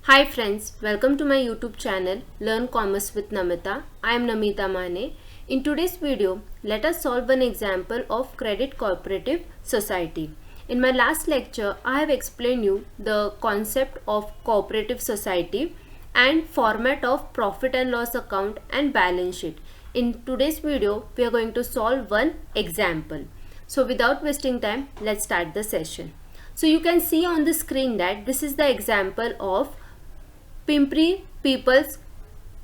Hi friends, welcome to my YouTube channel Learn Commerce with Namita. I am Namita Mane. In today's video, let us solve an example of credit cooperative society. In my last lecture, I have explained you the concept of cooperative society and format of profit and loss account and balance sheet. In today's video, we are going to solve one example. So without wasting time, let's start the session. So you can see on the screen that this is the example of Pimpri People's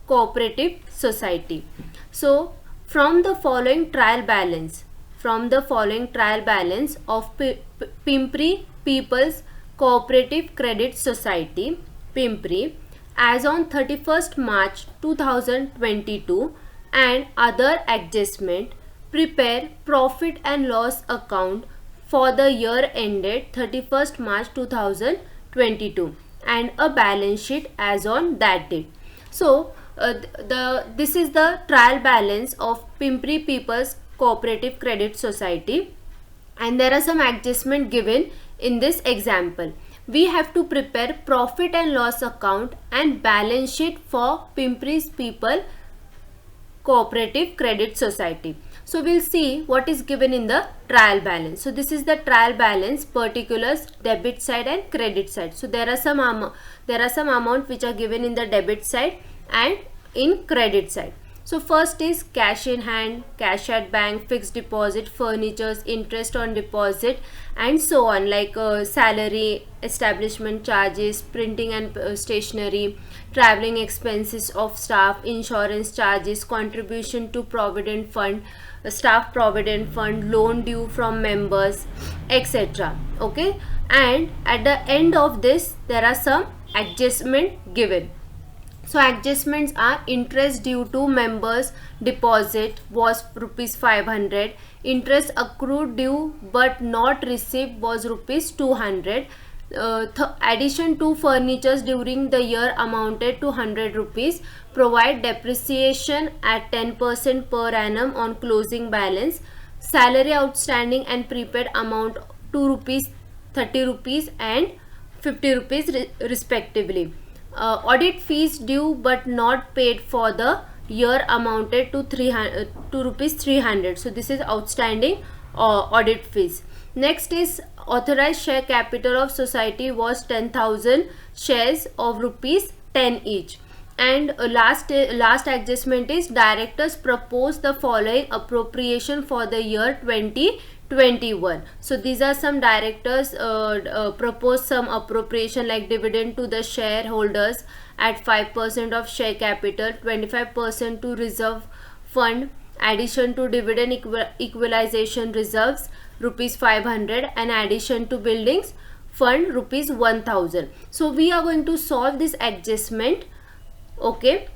Cooperative Society. So from the following trial balance of Pimpri People's Cooperative Credit Society, Pimpri, as on 31st March 2022 and other adjustment, prepare profit and loss account for the year ended 31st March 2022 and a balance sheet as on that date. So this is the trial balance of Pimpri People's Cooperative Credit Society, and there are some adjustment given in this example. We have to prepare profit and loss account and balance sheet for Pimpri People Cooperative Credit Society. So we'll see what is given in the trial balance. So this is the trial balance, particulars, debit side and credit side. So there are some amount which are given in the debit side and in credit side. So first is cash in hand, cash at bank, fixed deposit, furnitures, interest on deposit and so on, like salary, establishment charges, printing and stationery, traveling expenses of staff, insurance charges, contribution to provident fund, staff provident fund, loan due from members, etc. Okay, and at the end of this there are some adjustment given. So adjustments are interest due to members deposit was rupees 500, interest accrued due but not received was rupees 200, addition to furnitures during the year amounted to 100 rupees, provide depreciation at 10% per annum on closing balance, salary outstanding and prepaid amount 2 rupees, 30 rupees and 50 rupees respectively. Audit fees due but not paid for the year amounted to 300. So this is outstanding audit fees. Next is authorized share capital of society was 10,000 shares of rupees 10 each. And last adjustment is directors propose the following appropriation for the year 2021. So these are some directors propose some appropriation like dividend to the shareholders at 5% of share capital, 25% to reserve fund, addition to dividend equalization reserves rupees 500 and addition to buildings fund rupees 1000. So we are going to solve this adjustment. Okay,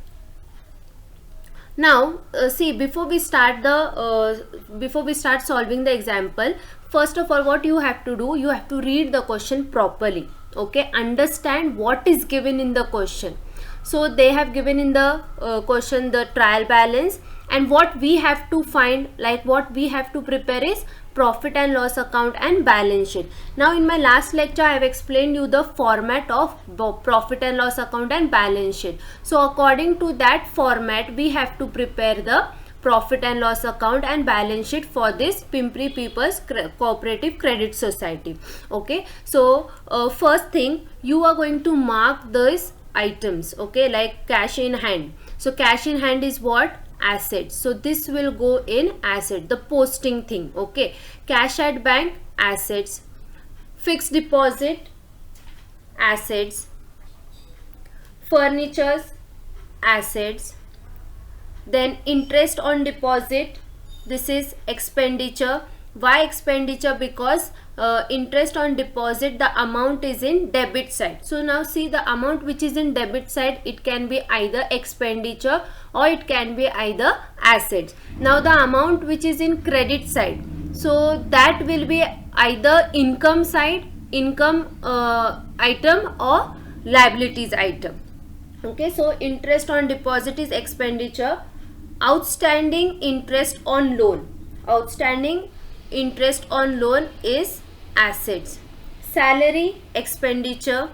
now see, before we start solving the example, first of all what you have to do, you have to read the question properly. Okay, understand what is given in the question. So they have given in the question the trial balance, and what we have to find, like what we have to prepare is profit and loss account and balance sheet. Now in my last lecture I have explained you the format of profit and loss account and balance sheet. So according to that format we have to prepare the profit and loss account and balance sheet for this Pimpri People's Cooperative Credit Society. Okay, so first thing, you are going to mark these items, okay, like cash in hand. So cash in hand is what? Assets. So this will go in asset, the posting thing. Okay, cash at bank, assets, fixed deposit, assets, furnitures, assets, then interest on deposit, this is expenditure. Why expenditure? Because interest on deposit, the amount is in debit side. So now see, the amount which is in debit side, it can be either expenditure or it can be either assets. Now the amount which is in credit side, so that will be either income side, income item or liabilities item. Okay, so interest on deposit is expenditure, outstanding interest on loan, outstanding interest on loan is assets, salary expenditure,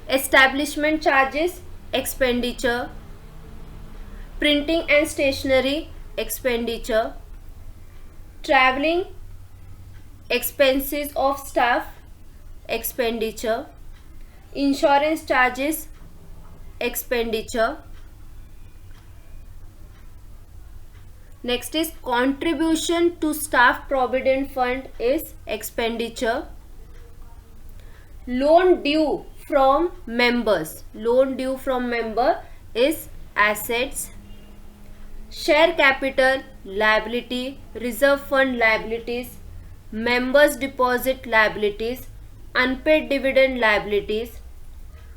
establishment charges expenditure, printing and stationery expenditure, traveling expenses of staff expenditure, insurance charges expenditure. Next is contribution to staff provident fund is expenditure. Loan due from members, loan due from member is assets. Share capital liability, reserve fund liabilities, members deposit liabilities, unpaid dividend liabilities,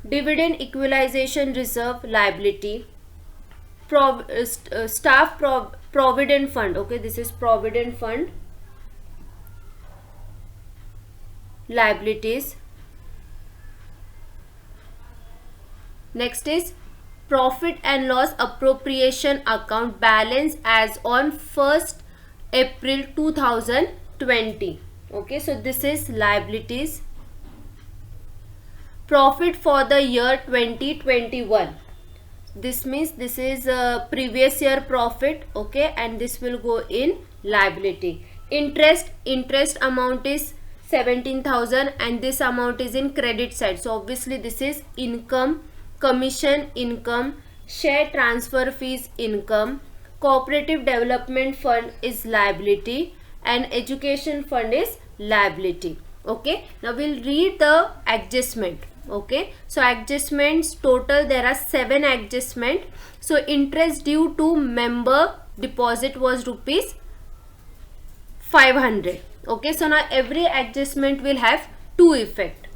dividend equalization reserve liability, staff provident fund. Okay, this is provident fund liabilities. Next is profit and loss appropriation account balance as on 1st April 2020. Okay, so this is liabilities. Profit for the year 2021. This means this is previous year profit. Okay, and this will go in liability. Interest amount is 17,000 and this amount is in credit side. So obviously this is income. Commission income, share transfer fees income, cooperative development fund is liability, and education fund is liability. Okay, now we'll read the adjustment. Okay, so adjustments total there are 7 adjustment. So interest due to member deposit was rupees 500. Okay, so now every adjustment will have 2 effect.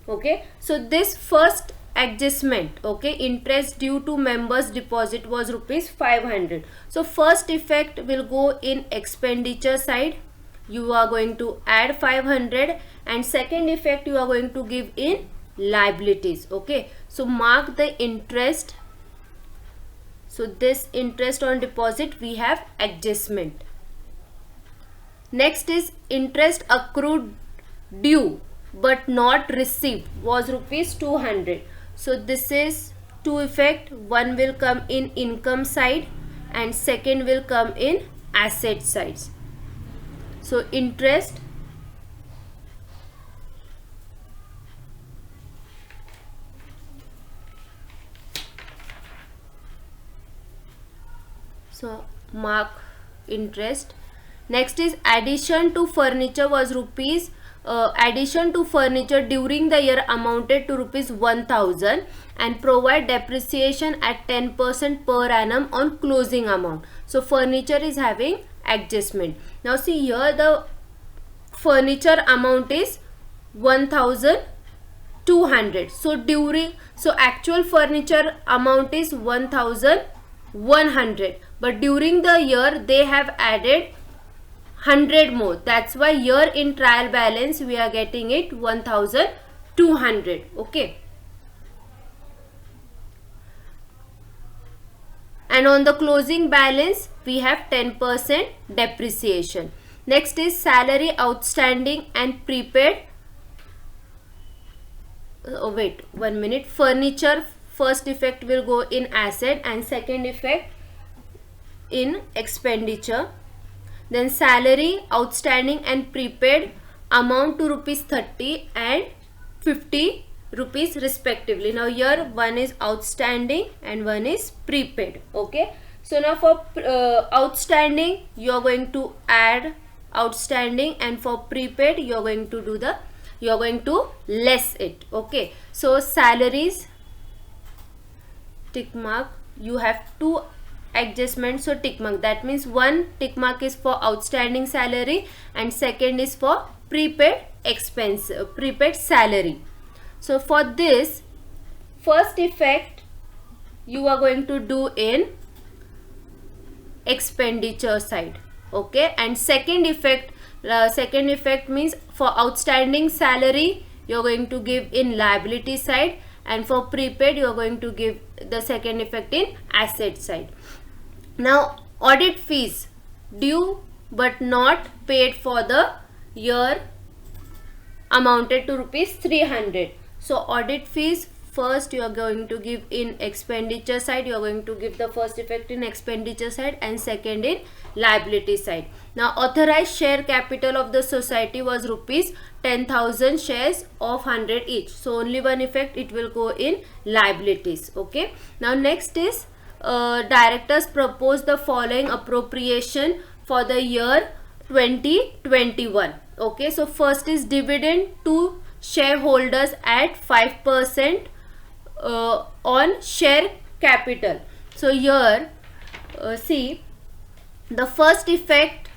Okay, so this first adjustment, okay, interest due to members deposit was rupees 500. So first effect will go in expenditure side. You are going to add 500, and second effect you are going to give in liabilities. Okay, so mark the interest. So this interest on deposit we have adjustment. Next is interest accrued due but not received was rupees 200. So this is 2 effect. One will come in income side and second will come in asset sides. So interest mark interest. Next is addition to furniture was rupees addition to furniture during the year amounted to rupees 1000 and provide depreciation at 10% per annum on closing amount. So furniture is having adjustment. Now see here the furniture amount is 1200. So actual furniture amount is 1100, but during the year they have added 100 more. That's why here in trial balance we are getting it 1200. Okay, and on the closing balance we have 10% depreciation. Next is salary outstanding and prepaid. Wait 1 minute. Furniture first effect will go in asset and second effect in expenditure. Then salary outstanding and prepaid amount to rupees 30 and 50 rupees respectively. Now here one is outstanding and one is prepaid. Okay, so now for outstanding you are going to add outstanding, and for prepaid you are going to do the less it. Okay, so salaries tick mark. You have 2 adjustments, so tick mark. That means one tick mark is for outstanding salary and second is for prepaid expense, prepaid salary. So for this first effect you are going to do in expenditure side. Okay, and second effect means for outstanding salary you are going to give in liability side, and for prepaid you are going to give the second effect in asset side. Now audit fees due but not paid for the year amounted to rupees 300. So audit fees first you are going to give in expenditure side, you are going to give the first effect in expenditure side and second in liability side. Now authorized share capital of the society was rupees 10,000 shares of 100 each, so only one effect, it will go in liabilities. Okay, now next is directors propose the following appropriation for the year 2021. Okay, so first is dividend to shareholders at 5% on share capital. So here see the first effect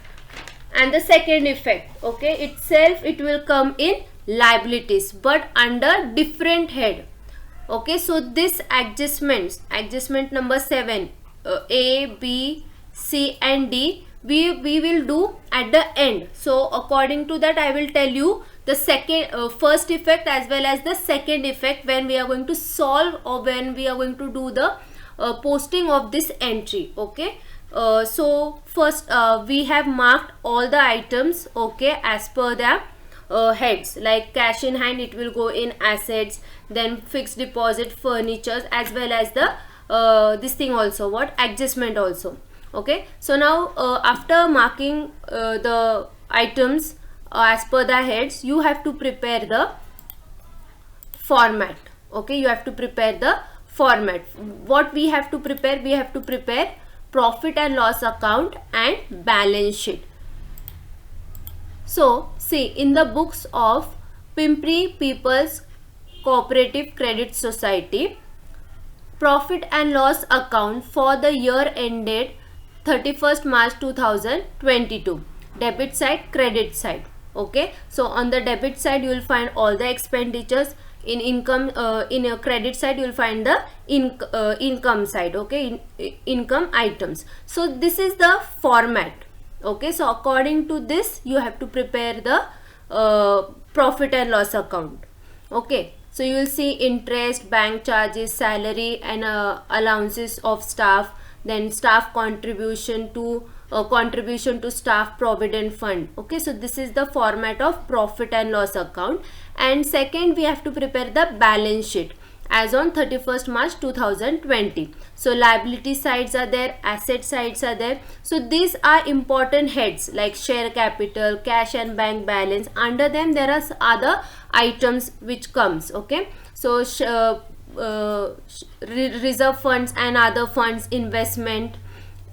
and the second effect, okay, itself it will come in liabilities but under different head. Okay, so this adjustment number 7, A, B, C and D, we will do at the end. So according to that I will tell you the first effect as well as the second effect when we are going to solve or when we are going to do the posting of this entry. Okay, so first we have marked all the items, okay, as per the heads, like cash in hand, it will go in assets, then fixed deposit, furnitures, as well as the this thing also, what, adjustment also. Okay, so now after marking the items as per the heads, you have to prepare the format. Okay, you have to prepare the format. What we have to prepare? We have to prepare profit and loss account and balance sheet. So see, in the books of Pimpri People's Cooperative Credit Society, profit and loss account for the year ended 31st March 2022, debit side, credit side. Okay, so on the debit side you will find all the expenditures. In income, in a credit side you will find the income side. Okay, income items. So this is the format. Okay, so according to this you have to prepare the profit and loss account. Okay, so you will see interest, bank charges, salary and allowances of staff, then staff contribution to staff provident fund. Okay, so this is the format of profit and loss account. And second, we have to prepare the balance sheet as on 31st March 2020. So liability sides are there, asset sides are there. So these are important heads like share capital, cash and bank balance. Under them there are other items which comes. Okay, so reserve funds and other funds, investment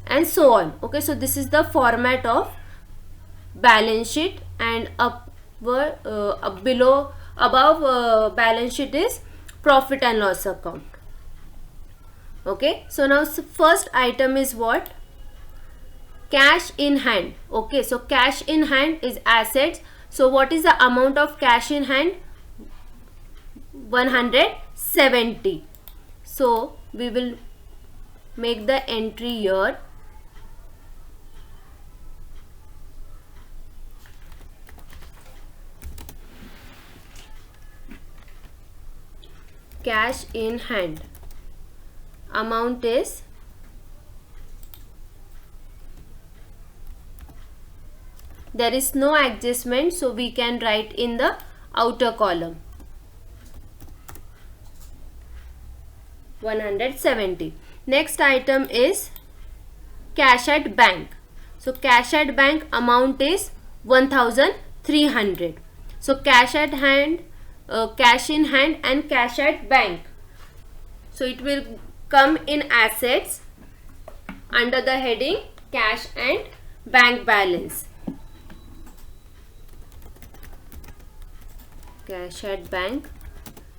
and so on. Okay, so this is the format of balance sheet, and above balance sheet is profit and loss account. Okay, so now first item is what? Cash in hand. Okay, so cash in hand is assets. So what is the amount of cash in hand? 170. So we will make the entry here. Cash in hand amount is there is no adjustment, so we can write in the outer column 170. Next item is cash at bank. So cash at bank amount is 1300. So cash at hand, cash in hand and cash at bank, so it will come in assets under the heading cash and bank balance. Cash at bank,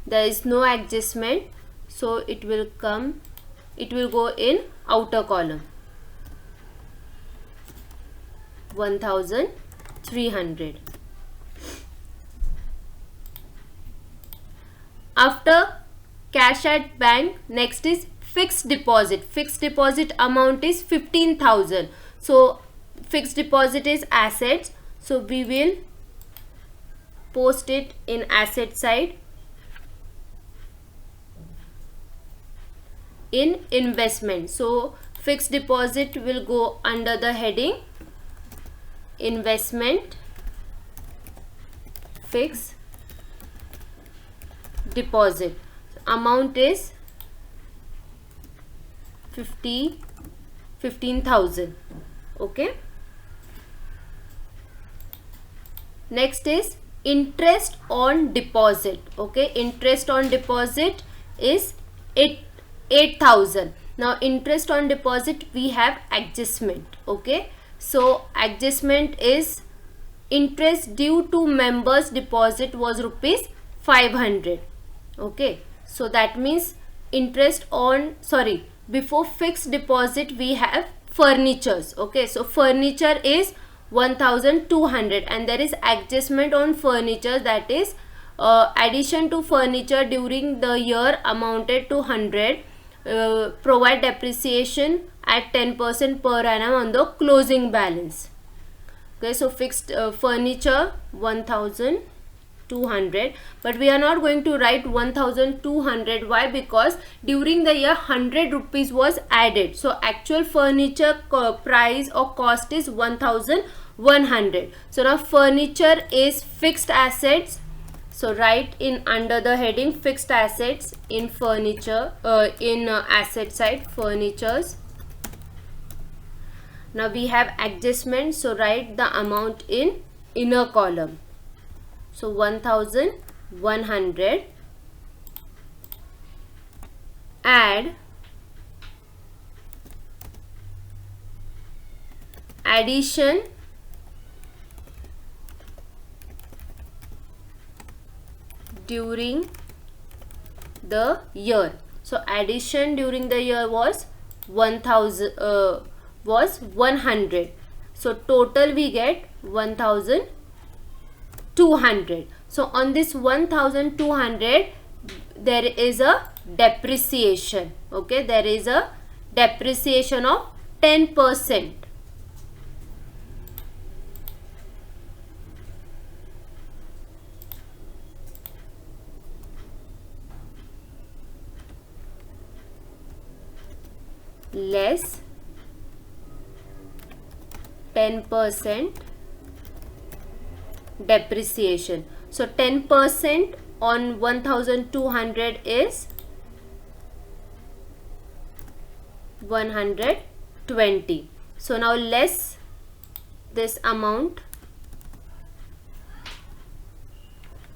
there is no adjustment, so it will go in outer column 1300. After cash at bank, next is fixed deposit. Fixed deposit amount is 15,000. So fixed deposit is assets, so we will post it in asset side. In investment, so fixed deposit will go under the heading investment fixed deposit. amount is 15,000. Okay. Next is interest on deposit. Okay, interest on deposit is 8,000. Now interest on deposit we have adjustment. Okay, so adjustment is interest due to members deposit was rupees 500. Okay, so that means interest on, sorry, before fixed deposit we have furnitures. Okay, so furniture is 1,200 and there is adjustment on furniture, that is addition to furniture during the year amounted to 100. Provide depreciation at 10% per annum on the closing balance. Okay, so fixed furniture 1,200, but we are not going to write 1,200. Why? Because during the year 100 rupees was added, so actual furniture price or cost is 1,100. So now furniture is fixed assets, so write in under the heading fixed assets in furniture, in asset side furnitures. Now we have adjustment, so write the amount in inner column. So 1,100 add addition during the year. So addition during the year was 100. So total we get 1,200. So on this 1,200 there is a depreciation. Okay, there is a depreciation of 10%. Less 10% depreciation. So 10% on 1,200 is 120. So now less this amount.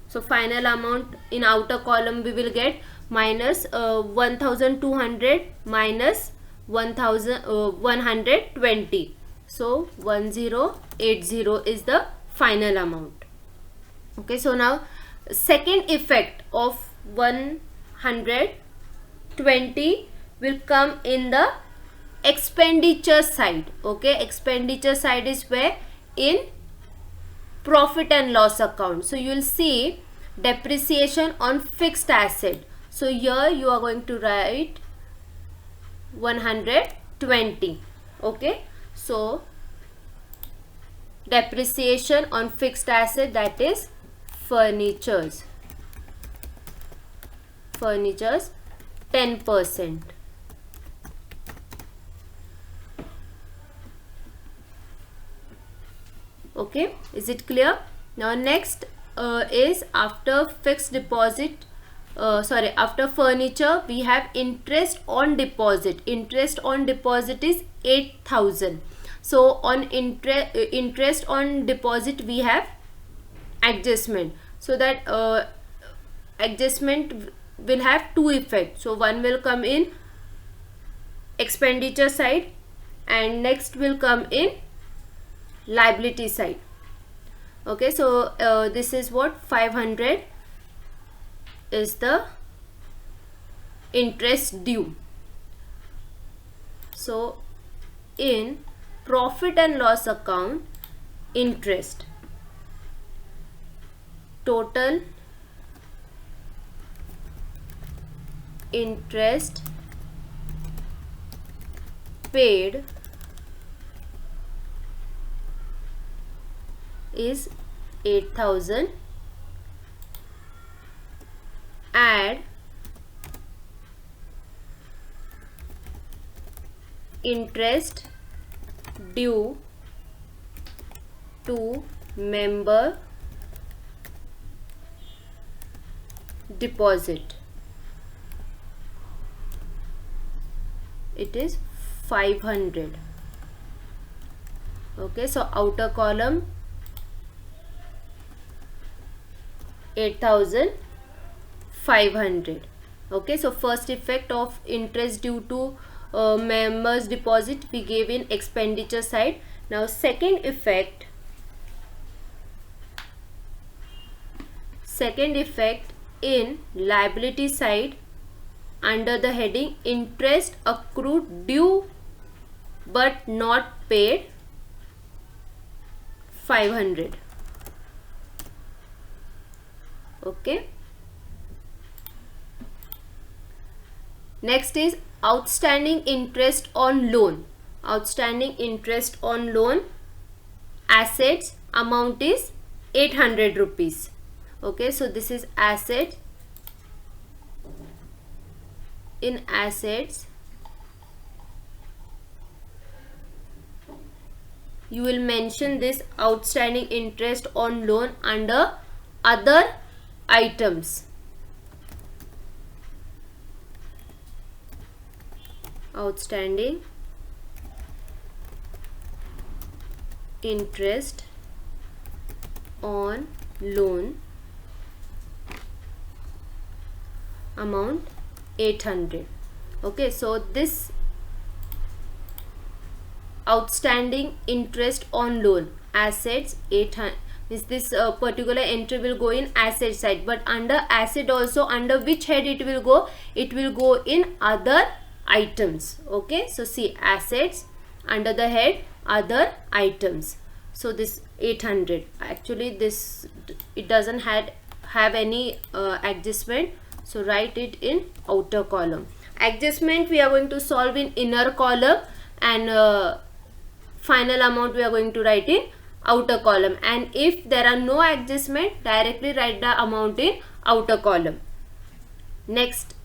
So final amount in outer column we will get minus 1,200 minus 1,120. So 1080 is the final amount. Okay, so now second effect of 120 will come in the expenditure side. Okay, expenditure side is where? In profit and loss account. So you will see depreciation on fixed asset. So here you are going to write 120. Okay, so depreciation on fixed asset, that is furnitures 10%. Okay, is it clear? Now next is after fixed deposit, after furniture we have interest on deposit. Interest on deposit is 8,000. So on interest on deposit we have adjustment. So that adjustment will have two effects. So one will come in expenditure side and next will come in liability side. Okay, so this is what 500 is the interest due. So in profit and loss account, interest, total interest paid is 8,000. Add interest due to member deposit. it is 500. Okay, so outer column 8,500. Okay, so first effect of interest due to members deposit we gave in expenditure side. Now second effect in liability side under the heading interest accrued due but not paid, 500. Okay, next is outstanding interest on loan. Outstanding interest on loan, assets amount is 800 rupees. Okay, so this is asset. In assets you will mention this outstanding interest on loan under other items. Outstanding interest on loan, amount 800. Okay, so this outstanding interest on loan, assets 800, this particular entry will go in asset side, but under asset also, under which head it will go? It will go in other items. Okay, so see, assets under the head other items. So this 800, actually this, it doesn't have any adjustment, so write it in outer column. Adjustment we are going to solve in inner column, and final amount we are going to write in outer column, and if there are no adjustment, directly write the amount in outer column. Next,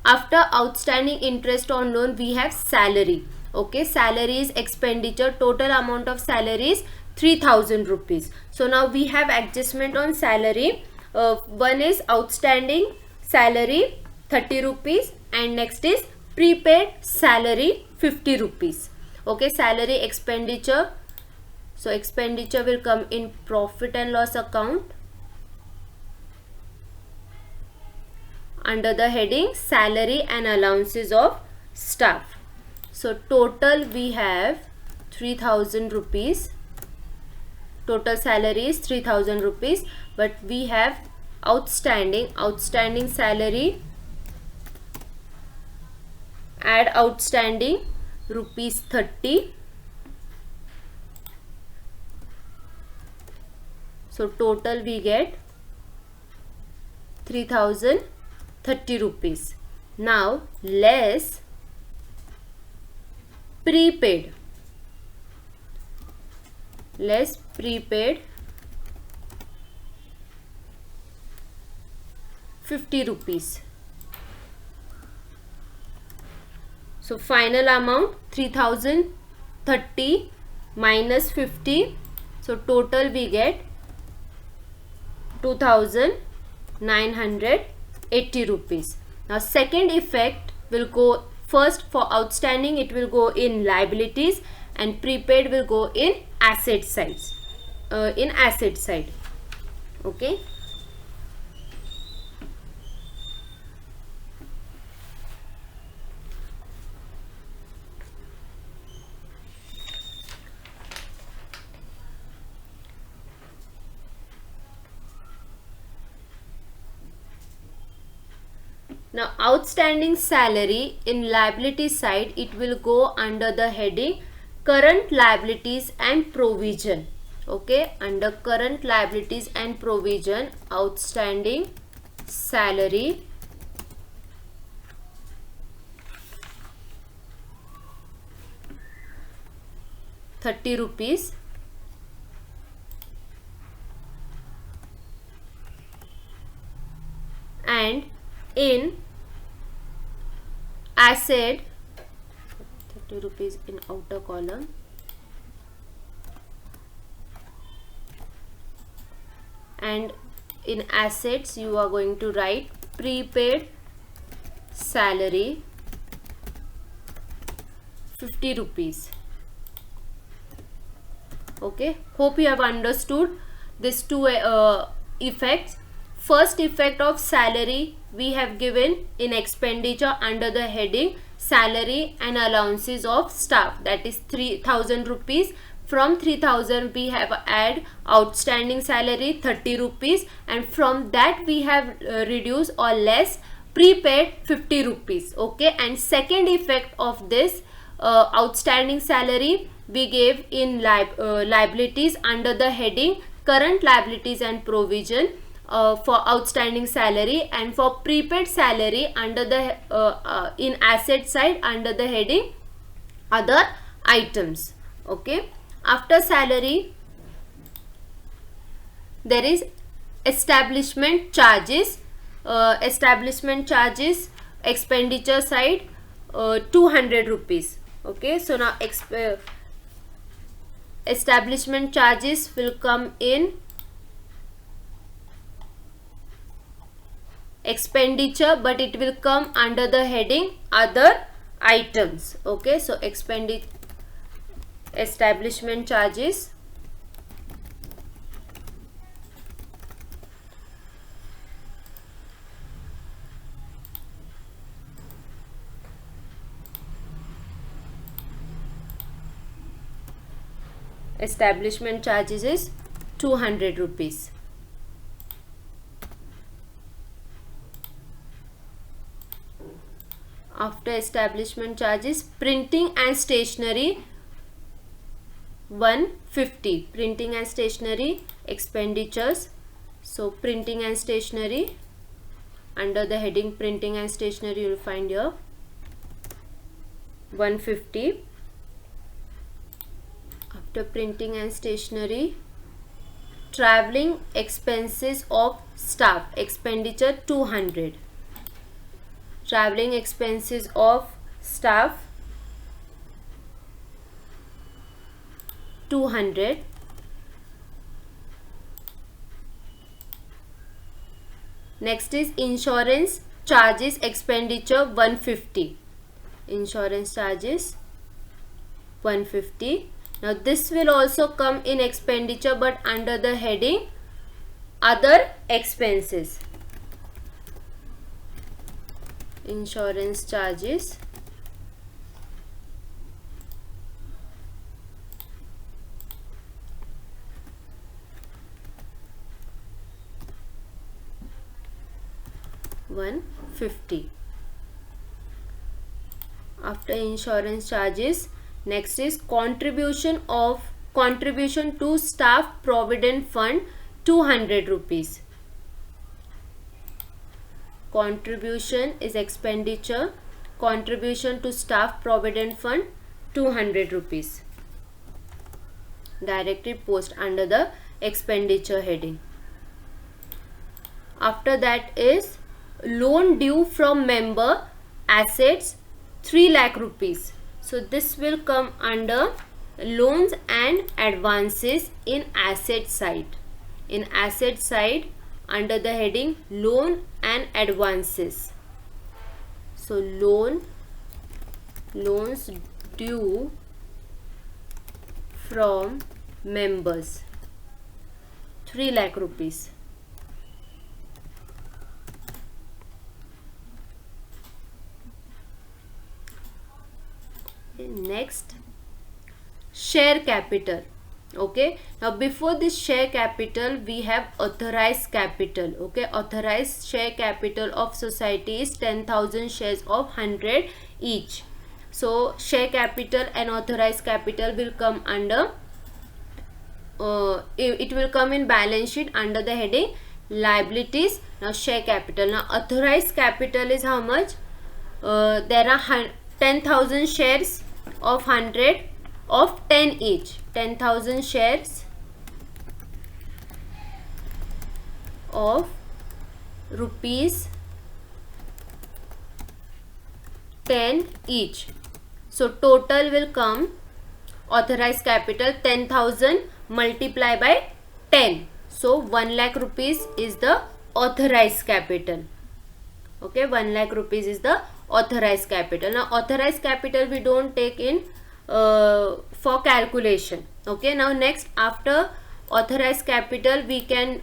after outstanding interest on loan we have salary. Okay, salary is expenditure. Total amount of salary is 3,000 rupees. So now we have adjustment on salary. One is outstanding salary 30 rupees, and next is prepaid salary 50 rupees. Okay, salary expenditure. So expenditure will come in profit and loss account under the heading salary and allowances of staff. So total we have 3,000 rupees. Total salary is 3,000 rupees, but we have outstanding salary, add outstanding rupees 30. So total we get 3,030 rupees. Now less prepaid. Less prepaid 50 rupees. So final amount 3,030 minus 50. So total we get 2,980 rupees. Now second effect will go, first for outstanding it will go in liabilities, and prepaid will go in asset sides. Okay. Now outstanding salary in liability side, it will go under the heading current liabilities and provision. Okay, under current liabilities and provision, outstanding salary ₹30, and in asset 30 rupees in outer column, and in assets you are going to write prepaid salary 50 rupees. Okay, hope you have understood these two effects. First effect of salary we have given in expenditure under the heading salary and allowances of staff, that is 3000 rupees. From 3000 we have add outstanding salary 30 rupees, and from that we have reduced or less prepaid 50 rupees. Okay, and second effect of this outstanding salary we gave in liabilities under the heading current liabilities and provision for outstanding salary, and for prepaid salary under the in asset side under the heading other items. Okay, after salary there is establishment charges. Expenditure side 200 rupees. Okay, so now establishment charges will come in expenditure, but it will come under the heading other items. Okay, so establishment charges is 200 rupees. After establishment charges, printing and stationery 150. Printing and stationery expenditures. So printing and stationery, under the heading printing and stationery you will find here 150. After printing and stationery, traveling expenses of staff expenditure 200. Traveling expenses of staff 200. Next is insurance charges expenditure 150. Insurance charges 150. Now this will also come in expenditure, but under the heading other expenses. Insurance charges $150. After insurance charges, next is contribution to staff provident fund 200 rupees. Contribution is expenditure. Contribution to staff provident fund 200 rupees. Directly post under the expenditure heading. After that is loan due from member assets 3 lakh rupees. So this will come under loans and advances in asset side. In asset side under the heading loan and advances. So loans due from members 3 lakh rupees. Next, share capital. Okay, now before this share capital we have authorized capital. Okay, authorized share capital of society is 10,000 shares of 100 each. So share capital and authorized capital will come under it will come in balance sheet under the heading liabilities. Now share capital. Now authorized capital is how much? There are 10,000 shares of 100 of 10 each. 10,000 shares of rupees 10 each. So total will come authorized capital 10,000 multiply by 10. So 1 lakh rupees is the authorized capital. Okay, 1 lakh rupees is the authorized capital. Now authorized capital we don't take in for calculation. Okay, now next, after authorized capital we can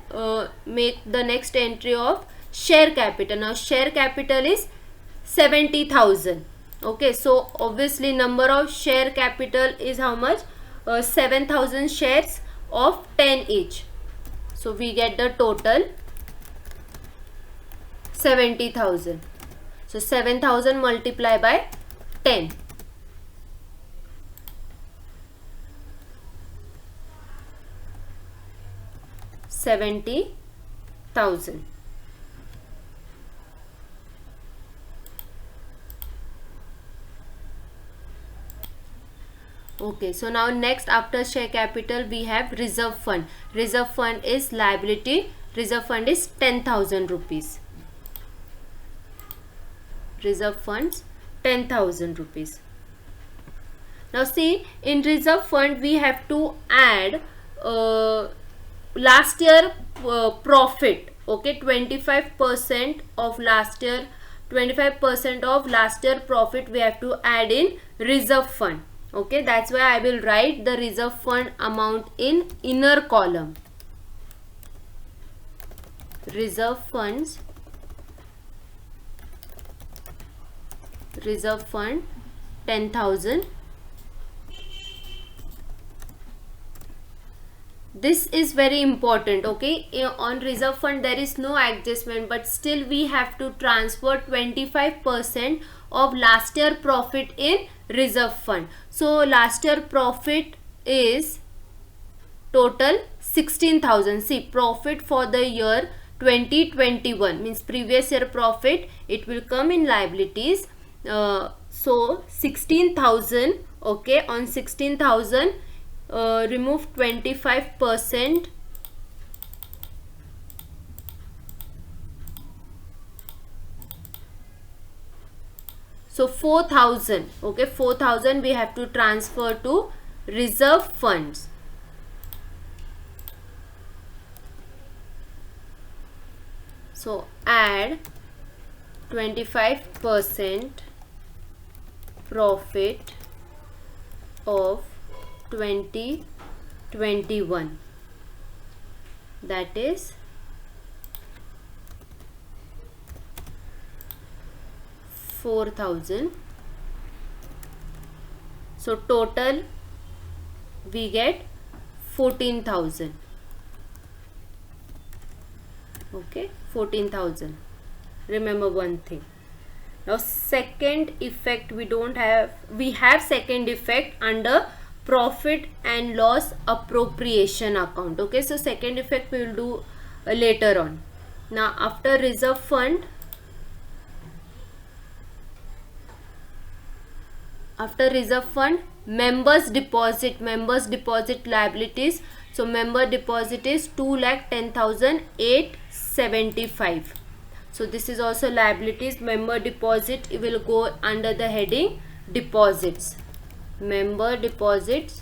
make the next entry of share capital. Now share capital is 70,000. Okay, so obviously number of share capital is how much? 7,000 shares of 10 each. So we get the total 70,000. So 7,000 multiplied by 10. 70,000. Okay, so now next, after share capital we have reserve fund. Reserve fund is liability. Reserve fund is 10,000 rupees. Reserve funds 10,000 rupees. Now see, in reserve fund we have to add last year profit. Okay, 25% of last year, 25% of last year profit we have to add in reserve fund. Okay, that's why I will write the reserve fund amount in inner column. Reserve funds, reserve fund 10,000. This is very important. Okay, on reserve fund there is no adjustment, but still we have to transfer 25% of last year profit in reserve fund. So last year profit is total 16,000. See, profit for the year 2021 means previous year profit, it will come in liabilities. So 16,000. Okay, on 16,000 remove 25%. So 4,000. Okay, 4,000 we have to transfer to reserve funds. So add 25% profit of 2021, that is 4,000. So total we get 14,000. Okay, 14,000. Remember one thing. Now second effect we don't have. We have second effect under profit and loss appropriation account. Okay, so second effect we will do later on. Now after reserve fund, members deposit liabilities. So member deposit is 2,10,875. So this is also liabilities. Member deposit, it will go under the heading deposits. Member deposits,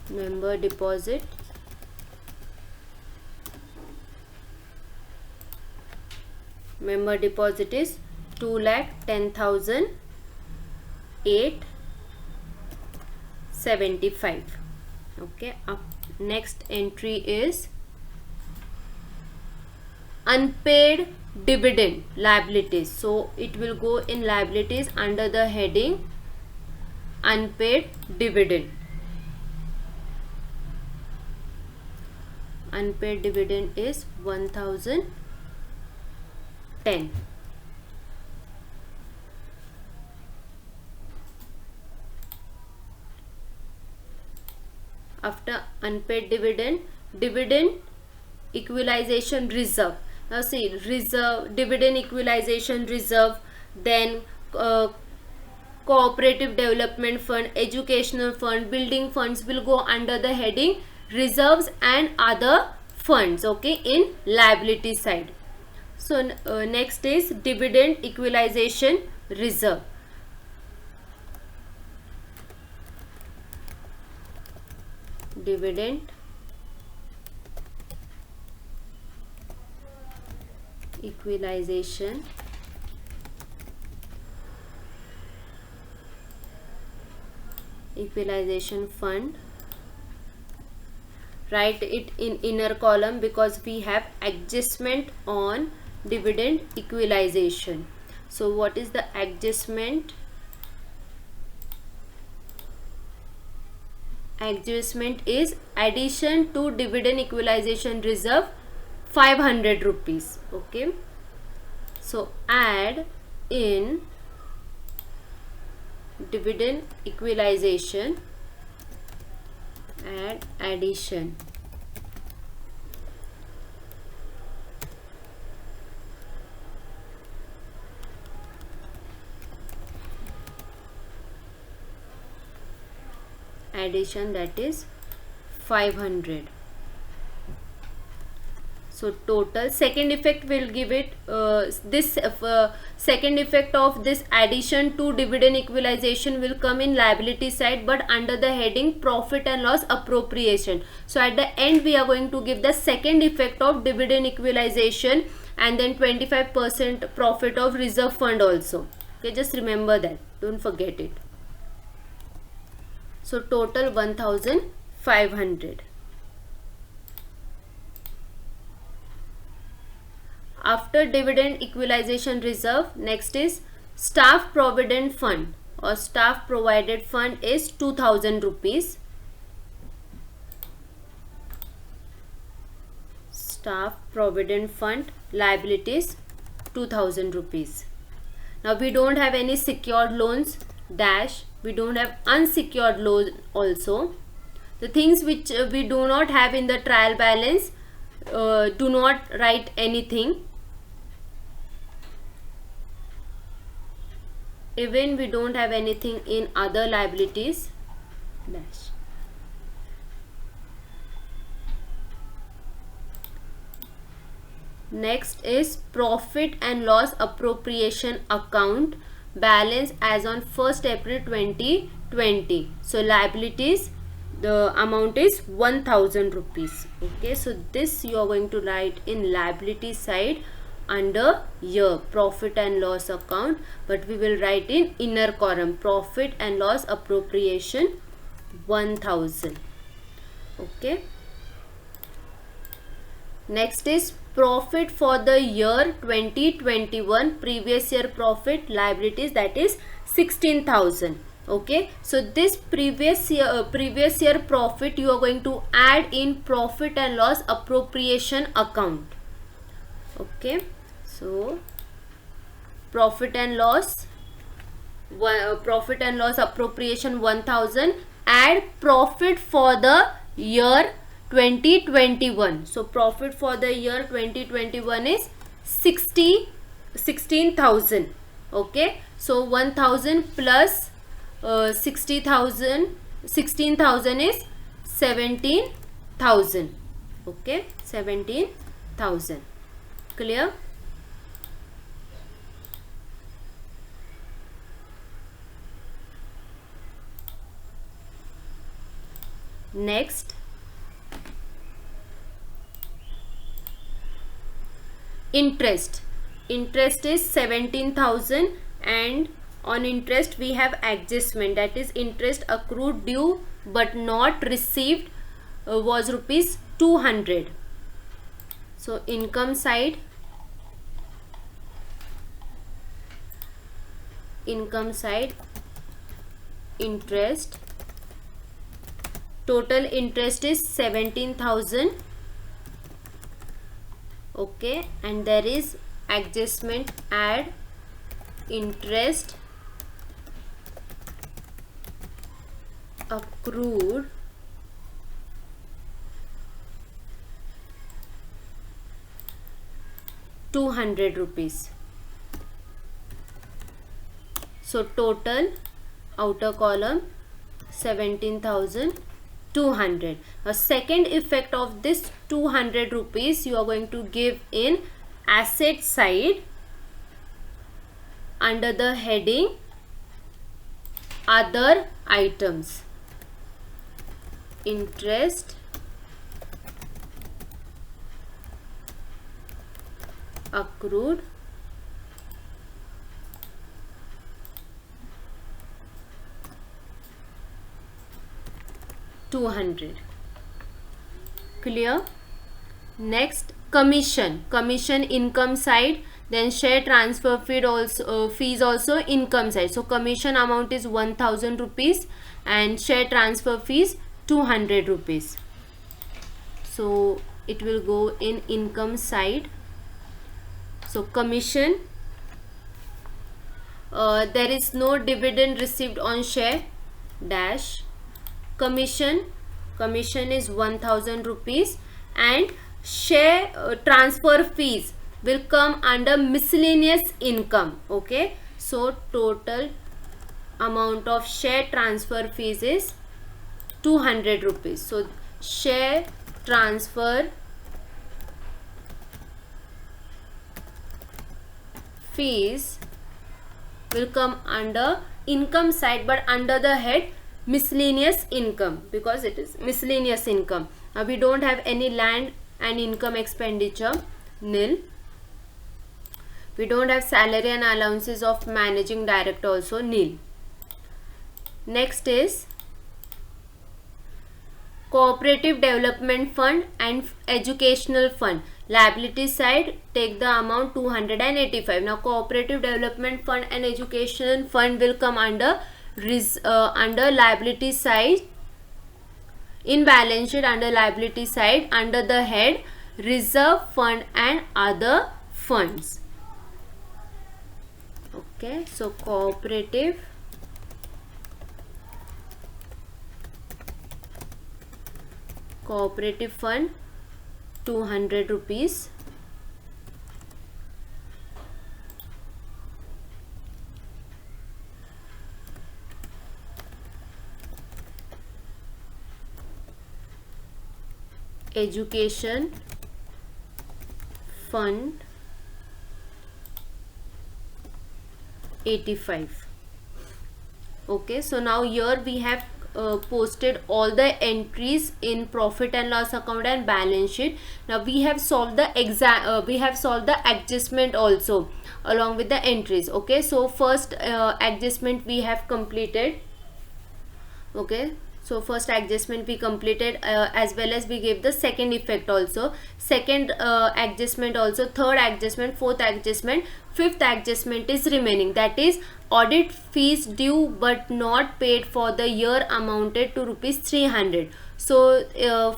member deposit, member deposit is 2,10,875. Okay, next entry is unpaid dividend liabilities. So it will go in liabilities under the heading unpaid dividend. Unpaid dividend is 1,010. After unpaid dividend, dividend equalization reserve. Now see, reserve, dividend equalization reserve, then cooperative development fund, educational fund, building funds will go under the heading reserves and other funds. Okay, in liability side. So next is dividend equalization reserve. Dividend equalization fund. Write it in inner column because we have adjustment on dividend equalization. So what is the adjustment? Adjustment is addition to dividend equalization reserve 500 rupees. Okay, so add in dividend equalization, add addition that is 500. So total second effect will give it second effect of this addition to dividend equalization will come in liability side, but under the heading profit and loss appropriation. So at the end we are going to give the second effect of dividend equalization and then 25% profit of reserve fund also. Okay, just remember that, don't forget it. So total 1500. After dividend equalization reserve, next is staff provident fund or staff provided fund is 2000 rupees. Staff provident fund liabilities 2000 rupees. Now we don't have any secured loans dash, we don't have unsecured loan also. The things which we do not have in the trial balance, do not write anything. Even we don't have anything in other liabilities dash. Next is profit and loss appropriation account balance as on 1st April 2020. So liabilities, the amount is 1000 rupees. Okay, so this you are going to write in liability side under year profit and loss account, but we will write in inner column profit and loss appropriation 1000. Okay, next is profit for the year 2021, previous year profit liabilities, that is 16,000. Okay, so this previous year profit you are going to add in profit and loss appropriation account. Okay, so profit and loss appropriation 1000, add profit for the year 2021. So profit for the year 2021 is 16,000. Okay, so 1000 plus 16,000 is 17,000. Okay, 17,000. Clear? Next, interest. Interest is 17,000 and on interest we have adjustment, that is interest accrued due but not received was rupees 200. So income side, interest, total interest is 17,000. Okay, and there is adjustment, add interest accrued ₹200. So total outer column 17,200. A second effect of this 200 rupees you are going to give in asset side under the heading other items. Interest accrued $200. Clear? Next, commission income side, then share transfer fee also fees also income side. So commission amount is 1000 rupees and share transfer fees 200 rupees. So it will go in income side. So commission, there is no dividend received on share dash. Commission is 1000 rupees and share transfer fees will come under miscellaneous income. Okay, so total amount of share transfer fees is 200 rupees. So share transfer fees will come under income side, but under the head miscellaneous income, because it is miscellaneous income. Now we don't have any land and income expenditure, nil. We don't have salary and allowances of managing director, also nil. Next is cooperative development fund and educational fund. Liability side, take the amount 285. Now cooperative development fund and education fund will come under liability side in balance sheet, under liability side, under the head reserve fund and other funds. Okay, so cooperative fund 200 rupees. Education fund 85. Okay, so now here we have posted all the entries in profit and loss account and balance sheet. Now we have solved the adjustment also along with the entries. Okay, so first adjustment we have completed. Okay, so first adjustment we completed, as well as we gave the second effect also, second adjustment also, third adjustment, fourth adjustment, fifth adjustment is remaining, that is audit fees due but not paid for the year amounted to rupees 300. So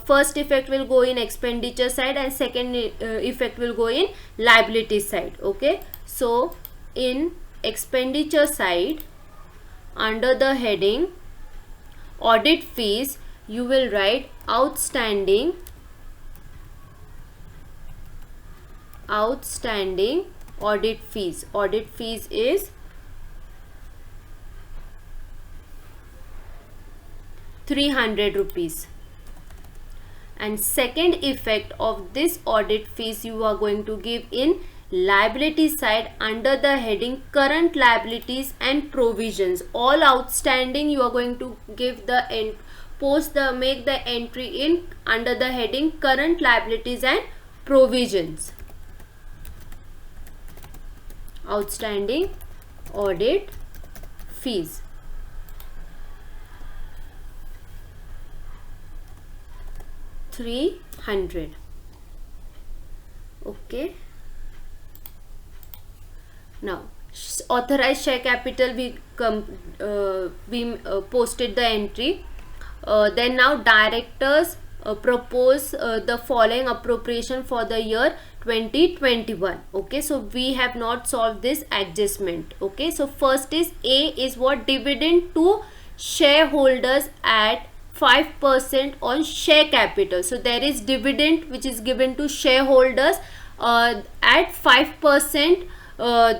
first effect will go in expenditure side and second effect will go in liability side. Okay, so in expenditure side, under the heading audit fees, you will write outstanding audit fees. Audit fees is 300 rupees. And second effect of this audit fees you are going to give in liability side under the heading current liabilities and provisions. All outstanding you are going to give the make the entry in under the heading current liabilities and provisions. Outstanding audit fees. $300. Okay. Now authorized share capital, we posted the entry. Then now directors propose the following appropriation for the year 2021. Okay, so we have not solved this adjustment. Okay, so first is A is what? Dividend to shareholders at 5% on share capital. So there is dividend which is given to shareholders at 5%.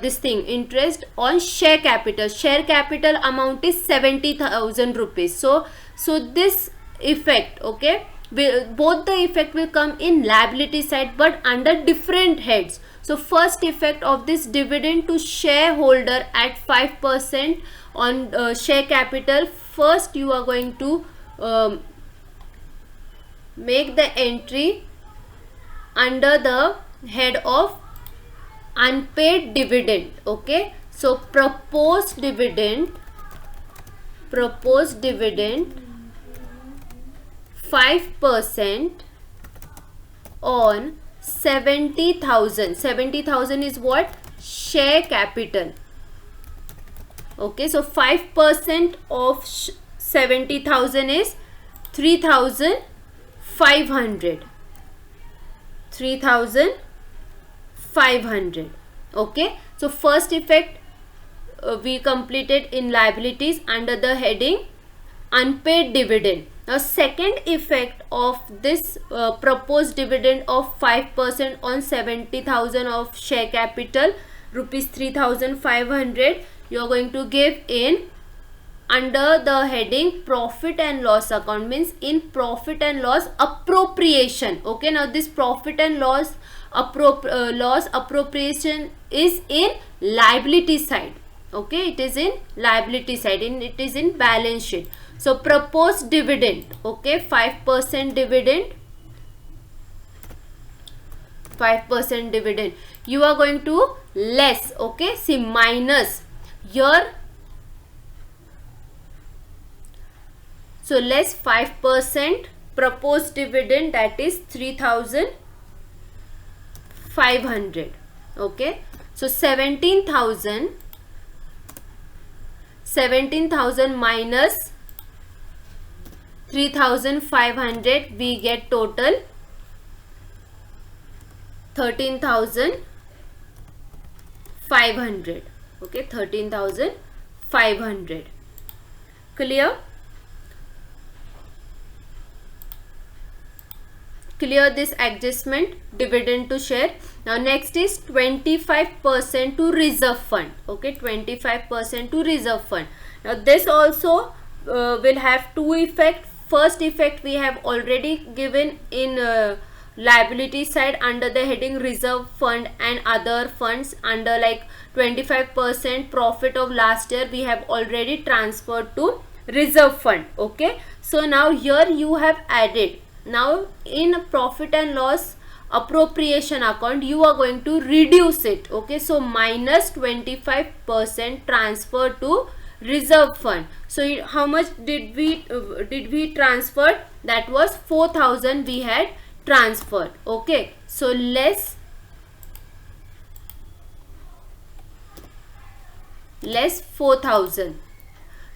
This thing, interest on share capital amount is 70,000 rupees. So this effect, okay, both the effect will come in liability side but under different heads. So first effect of this dividend to shareholder at 5% on share capital, first you are going to make the entry under the head of unpaid dividend. Okay, so proposed dividend 5% on 70,000. 70,000 is what? Share capital. Okay, so 5% of 70,000 is 3,500. 3,500. Okay, so first effect we completed in liabilities under the heading unpaid dividend. Now second effect of this proposed dividend of 5% on 70,000 of share capital, rupees 3,500, you are going to give in under the heading profit and loss account, means in profit and loss appropriation. Okay, now this profit and loss appropriation is in liability side. Okay, it is in liability side, and it is in balance sheet. So proposed dividend, okay, 5% dividend, 5% dividend, you are going to less. Okay, see, minus here, so less 5% proposed dividend, that is 3,500. Okay, so 17,000 minus 3,500, we get total 13,500. Okay, 13,500. Clear? Clear this adjustment, dividend to share. Now next is 25% to reserve fund. Okay, 25% to reserve fund. Now this also will have two effects. First effect we have already given in liability side under the heading reserve fund and other funds, under like 25% profit of last year we have already transferred to reserve fund. Okay, so now here you have added. Now in profit and loss appropriation account you are going to reduce it. Okay, so minus 25% transfer to reserve fund. So how much did we transfer? That was 4,000 we had transferred. Okay, so less 4,000.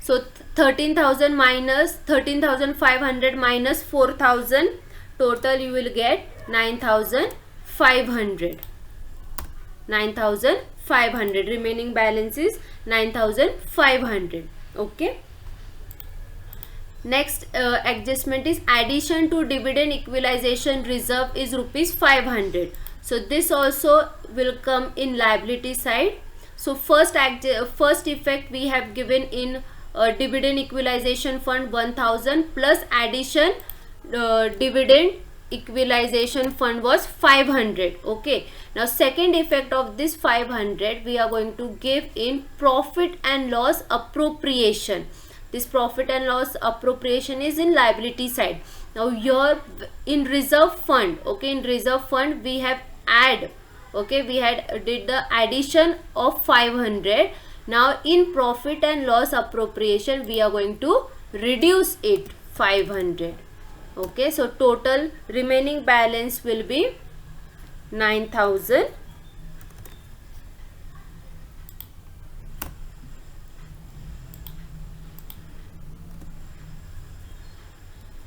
So 13,000 minus 13,500 minus 4,000, total you will get 9,500. 9,500. Remaining balance is 9,500. Okay. Next adjustment is addition to dividend equalization reserve is rupees 500. So this also will come in liability side. So first effect we have given in dividend equalization fund 1,000 plus addition dividend equalization fund was 500. Okay, now second effect of this 500 we are going to give in profit and loss appropriation. This profit and loss appropriation is in liability side. Now here in reserve fund, okay, in reserve fund we have did the addition of 500. Now in profit and loss appropriation we are going to reduce it 500. Okay, so total remaining balance will be 9,000.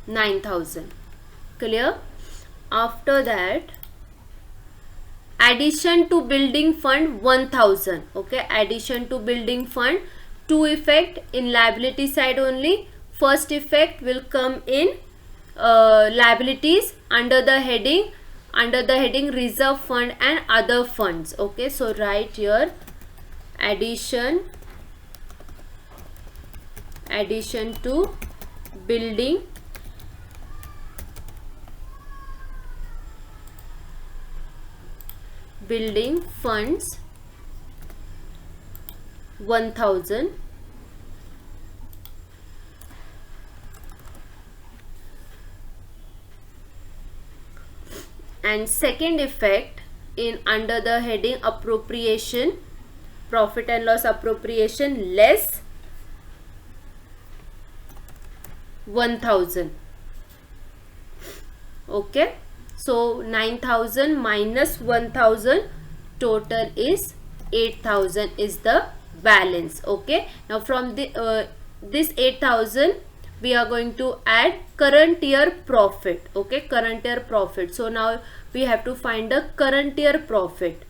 9,000. Clear? After that, addition to building fund 1,000. Okay, addition to building fund, two effect in liability side only. First effect will come in liabilities under the heading reserve fund and other funds. Okay, so write here addition to building funds 1,000. And second effect in under the heading appropriation, profit and loss appropriation less 1000. Okay, so 9000 minus 1000, total is 8000 is the balance. Okay, now from the this 8000 we are going to add current year profit. Okay, current year profit. So now we have to find the current year profit.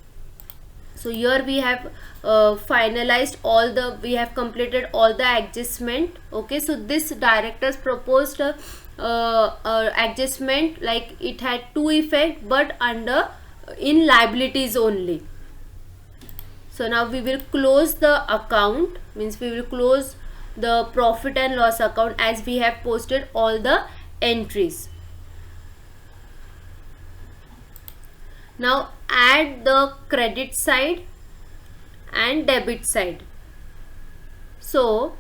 So here we have finalized all the, we have completed all the adjustment. Okay, so this directors proposed adjustment, like it had two effect but under in liabilities only. So now we will close the account, means we will close the profit and loss account as we have posted all the entries. Now add the credit side and debit side. So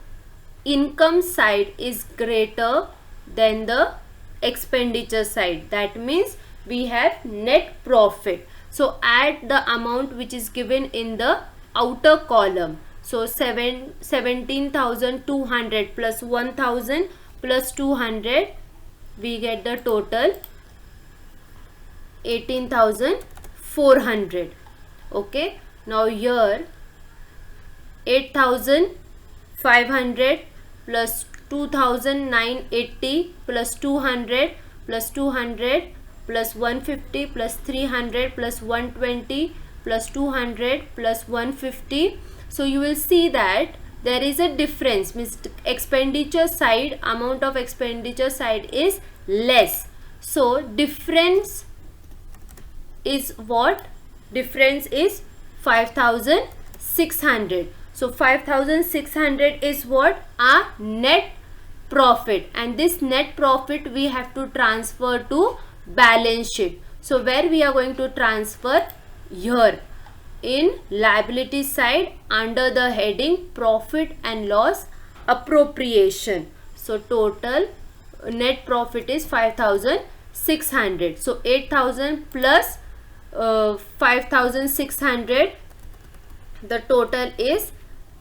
income side is greater than the expenditure side. That means we have net profit. So add the amount which is given in the outer column. So 17,200 plus 1000 plus 200, we get the total 18,400. Okay, now here 8,500 plus 2,980 plus 200 plus 200 plus 150 plus 300 plus 120 plus 200 plus 150. So you will see that there is a difference, means expenditure side, amount of expenditure side is less. So difference is what? Difference is 5,600. So 5,600 is what? Our net profit, and this net profit we have to transfer to balance sheet. So where we are going to transfer? Here in liability side under the heading profit and loss appropriation. So total net profit is 5,600. So 8,000 plus 5,600, the total is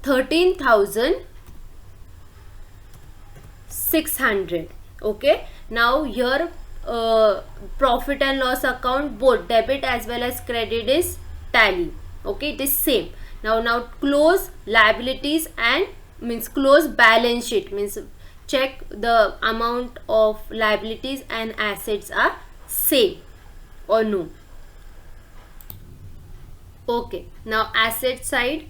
13,600. Okay, now here profit and loss account, both debit as well as credit is tally. Okay, it is same. Now close liabilities and means close balance sheet, means check the amount of liabilities and assets are same or no. Okay, now asset side,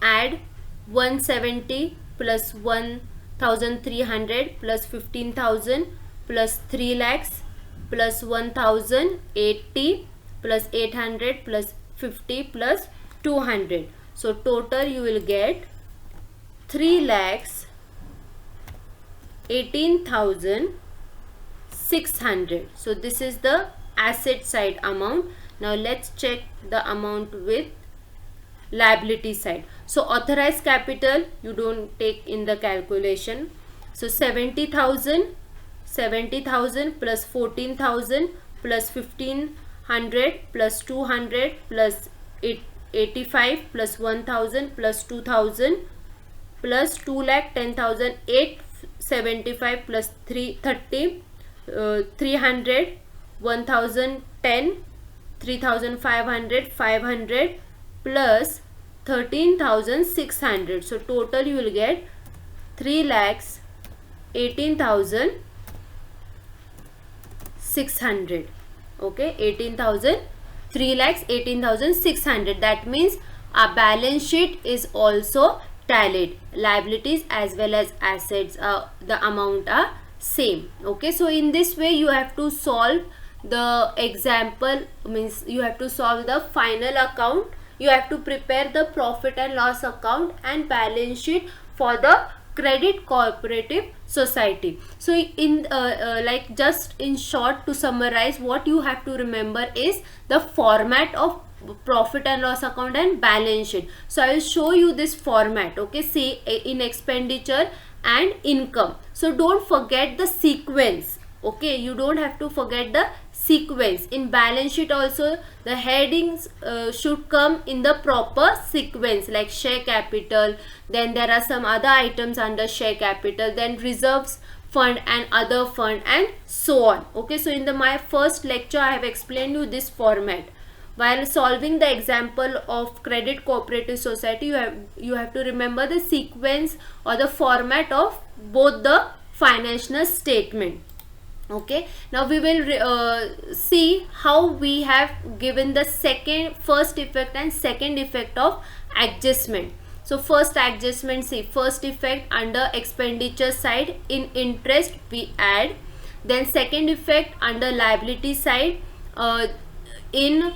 add 170 plus 1,300 plus 15,000 plus 3 lakhs plus 1,080 plus 800 plus 50 plus 200. So total you will get 3,18,600. So this is the asset side amount. Now let's check the amount with liability side. So authorized capital you don't take in the calculation. So 70,000 plus 14,000 plus 1,500 plus 200 plus 85 plus 1,000 plus 2,000 plus 2,10,000, 875 plus 330, 300, 1,010, 3,500, 500 plus 13,600. So total you will get 3,18,600. Okay, 3,18,600. That means our balance sheet is also tallied. Liabilities as well as assets, the amount are same. Okay, so in this way you have to solve the example, means you have to solve the final account. You have to prepare the profit and loss account and balance sheet for the credit cooperative society. So in like just in short, to summarize, what you have to remember is the format of profit and loss account and balance sheet. So I will show you this format. Okay, see, in expenditure and income. So don't forget the sequence. Okay, you don't have to forget the sequence. In balance sheet also the headings should come in the proper sequence, like share capital, then there are some other items under share capital, then reserves fund and other fund, and so on. Okay, so in my first lecture I have explained you this format. While solving the example of credit cooperative society, you have to remember the sequence or the format of both the financial statement. Okay, now we will see how we have given the first effect and second effect of adjustment. So first adjustment, see, first effect under expenditure side, in interest we add. Then second effect under liability side, in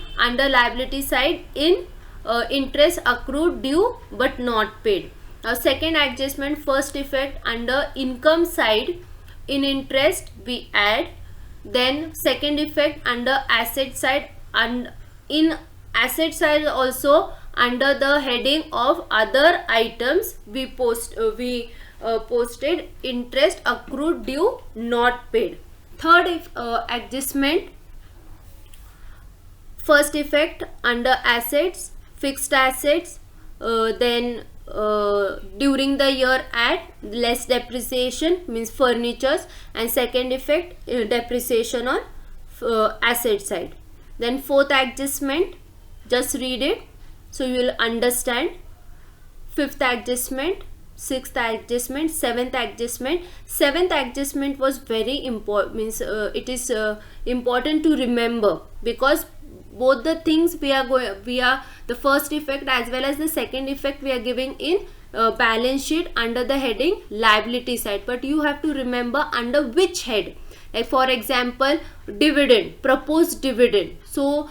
interest accrued, due but not paid. Now second adjustment, first effect under income side, in interest we add. Then second effect under asset side, and in asset side also under the heading of other items we posted interest accrued, due not paid. Third adjustment, first effect under assets, fixed assets, then during the year add less depreciation, means furnitures, and second effect depreciation on asset side. Then fourth adjustment, just read it so you will understand. Fifth adjustment, sixth adjustment, seventh adjustment. Seventh adjustment was very important, means it is important to remember, because both the things we are the first effect as well as the second effect we are giving in balance sheet under the heading liability side, but you have to remember under which head. Like for example, dividend, proposed dividend, so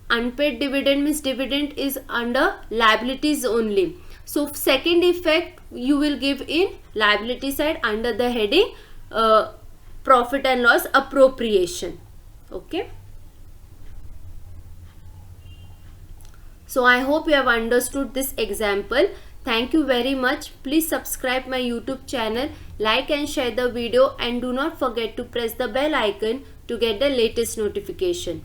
unpaid dividend means dividend is under liabilities only. So second effect you will give in liability side under the heading profit and loss appropriation. Okay, so I hope you have understood this example. Thank you very much. Please subscribe my YouTube channel, like and share the video, and do not forget to press the bell icon to get the latest notification.